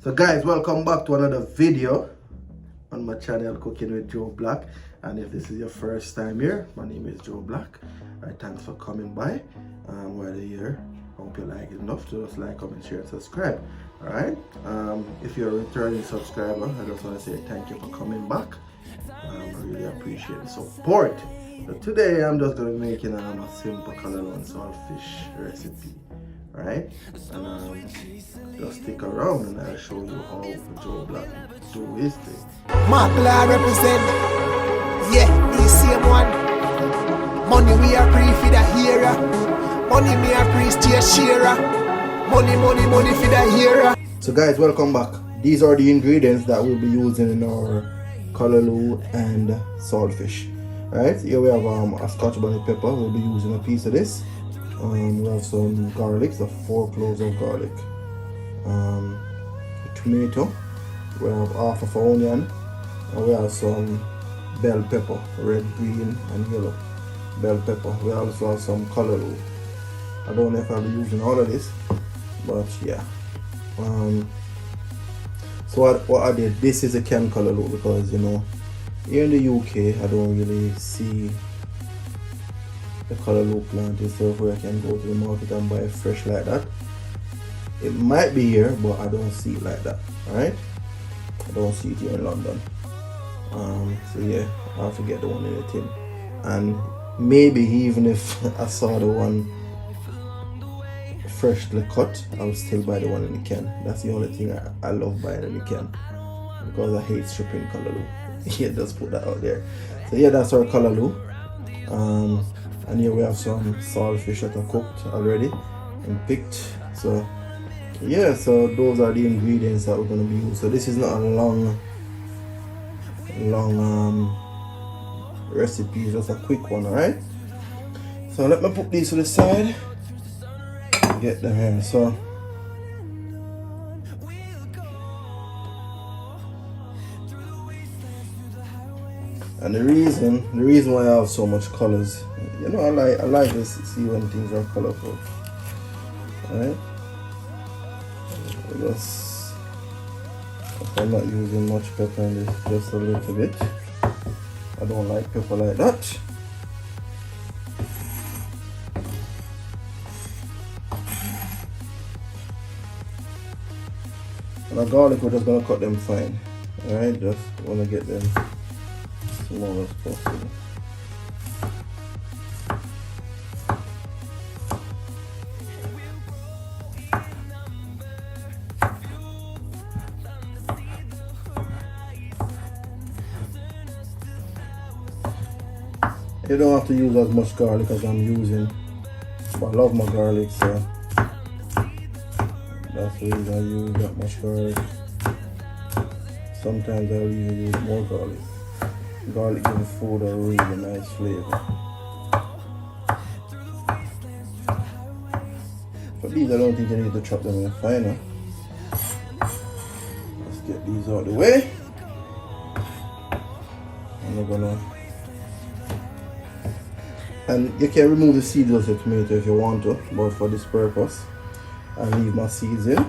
So guys, welcome back to another video on my channel Cooking with Joe Black. And if this is your first time here, my name is Joe Black. Alright, thanks for coming by. While you're here, hope you like it enough to just like, comment, share, and subscribe. Alright, if you're a returning subscriber, I just want to say thank you for coming back. I really appreciate the support. So today I'm just going to be making a simple CALLALOO and saltfish recipe. Right? And just stick around and I'll show you how Joe Black do his thing. Mark I represent. Yeah, the same one. Money we are free for the hearer. Money me are free to sharer. Money for the hearer. So guys, welcome back. These are the ingredients that we'll be using in our CALLALOO and saltfish. Right? Here we have a Scotch bonnet pepper. We'll be using a piece of this. We have some garlic, so 4 cloves of garlic. A tomato. We have half of an onion. And we have some bell pepper, red, green, and yellow bell pepper. We also have some CALLALOO. I don't know if I'll be using all of this, but yeah. So what I did, this is a canned CALLALOO because, you know, here in the UK, I don't really see the CALLALOO plant itself where I can go to the market and buy it fresh like that. It might be here, but I don't see it like that. Alright? I don't see it here in London. So yeah, I have to get the one in the tin. And maybe even if I saw the one freshly cut, I'll still buy the one in the can. That's the only thing I love buying in the can, because I hate stripping CALLALOO. Yeah, just put that out there. So yeah, that's our CALLALOO. And here we have some saltfish that are cooked already and picked. So yeah, so those are the ingredients that we're going to be using. So this is not a long recipe, it's just a quick one. Alright, so let me put these to the side, get them here. So and the reason why I have so much colors, you know, I like to see when things are colorful. Alright, I'm not using much pepper in this, just a little bit. I don't like pepper like that. And the garlic, we're just gonna cut them fine. Alright, just wanna get them small as possible. You don't have to use as much garlic as I'm using, but I love my garlic, so that's the reason I use that much garlic. Sometimes I'll even use more garlic. Garlic gives the food a really nice flavor. But these, I don't think I need to chop them in finer. Let's get these out of the way. And we're gonna, and you can remove the seeds of the tomato if you want to, but for this purpose I leave my seeds in.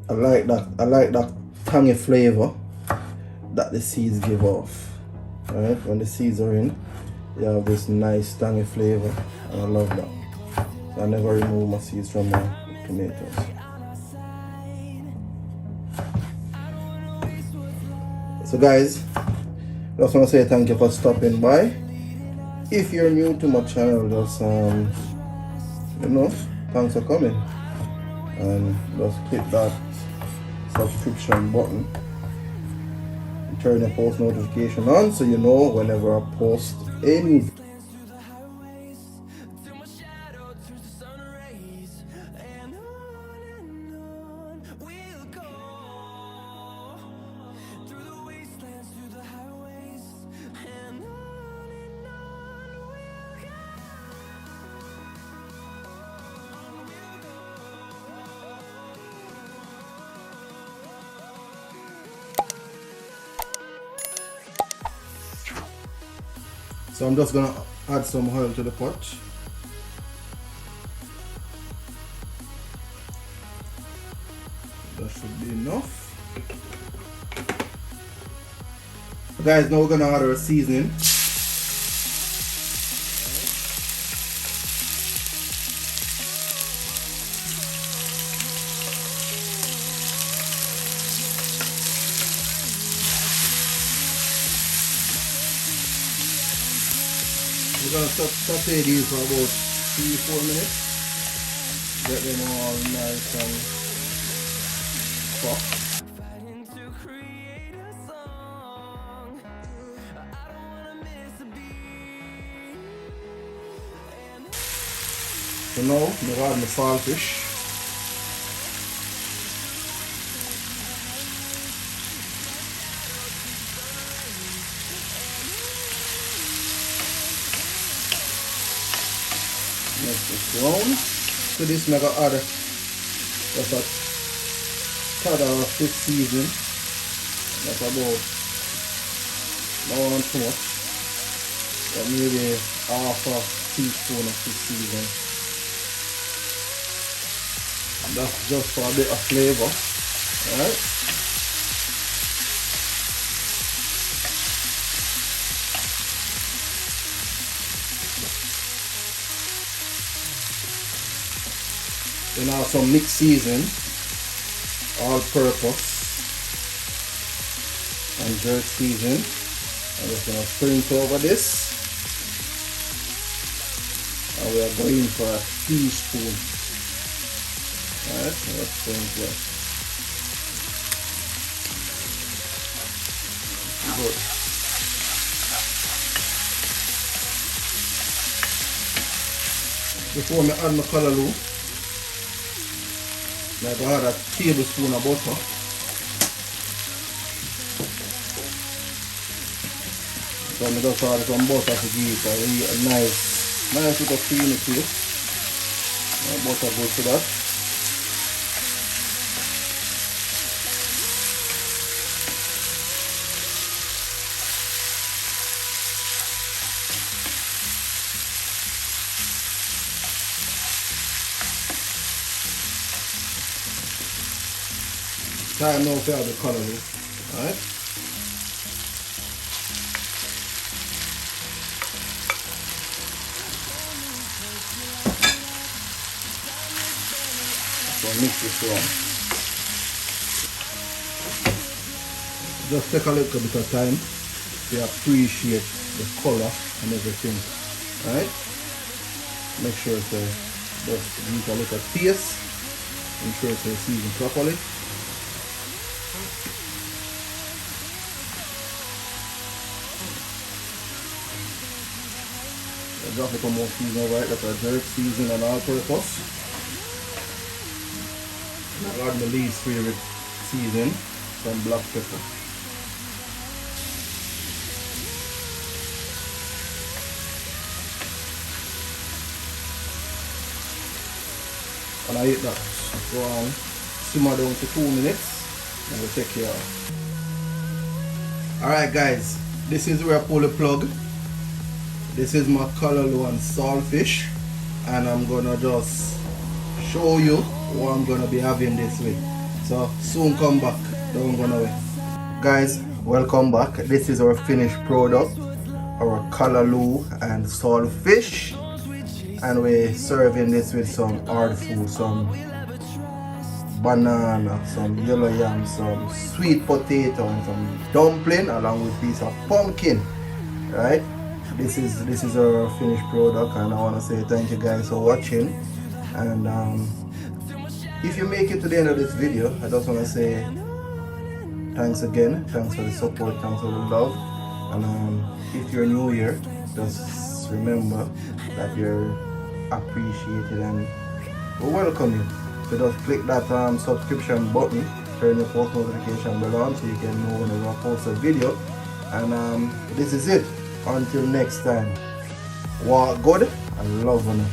I like that tangy flavor that the seeds give off. Alright, when the seeds are in, you have this nice tangy flavor, and I love that. So I never remove my seeds from my tomatoes. So guys, I just want to say thank you for stopping by. If you're new to my channel, just you know, thanks for coming, and just click that subscription button and turn the post notification on so you know whenever I post a new video. So I'm just gonna add some oil to the pot. That should be enough. Guys, now we're gonna add our seasoning. We're gonna saute these for about 3-4 minutes. Get them all nice and soft. So now, I'm gonna add my saltfish. Make it brown. So this I'm gonna add just a tad of fish seasoning. That's about not too much, but maybe half a teaspoon of fish seasoning. And that's just for a bit of flavor. Alright. Then add some mixed season, all purpose, and jerk season. I'm just going to sprinkle over this. And we are going for a teaspoon. Alright, so let's sprinkle. Good. Before I add my callaloo, I add a tablespoon of butter. So I just add some butter to give it a nice little creamy taste. Butter good for that. Time now to add the callaloo. Alright. So mix this around. Just take a little bit of time to appreciate the color and everything. Alright. Make sure to just give a little taste. Ensure to season properly. Drop a little more season over it, that's a jerk season and all purpose. I'll add my least favorite season, some black pepper. And I hit that go on, simmer down for 2 minutes and we'll take care of it. Alright guys, this is where I pull the plug. This is my callaloo and saltfish, and I'm gonna just show you what I'm gonna be having this with. So soon come back, don't go away. Guys, welcome back. This is our finished product, our callaloo and saltfish, and we're serving this with some hard food, some banana, some yellow yam, some sweet potato, and some dumpling along with a piece of pumpkin. Right? This is our finished product, and I want to say thank you guys for watching. And if you make it to the end of this video, I just want to say thanks again. Thanks for the support, thanks for the love. And if you're new here, just remember that you're appreciated and we welcome you. So just click that subscription button, turn your post notification bell on so you can know whenever I post a video. And this is it. Until next time, walk good and love one.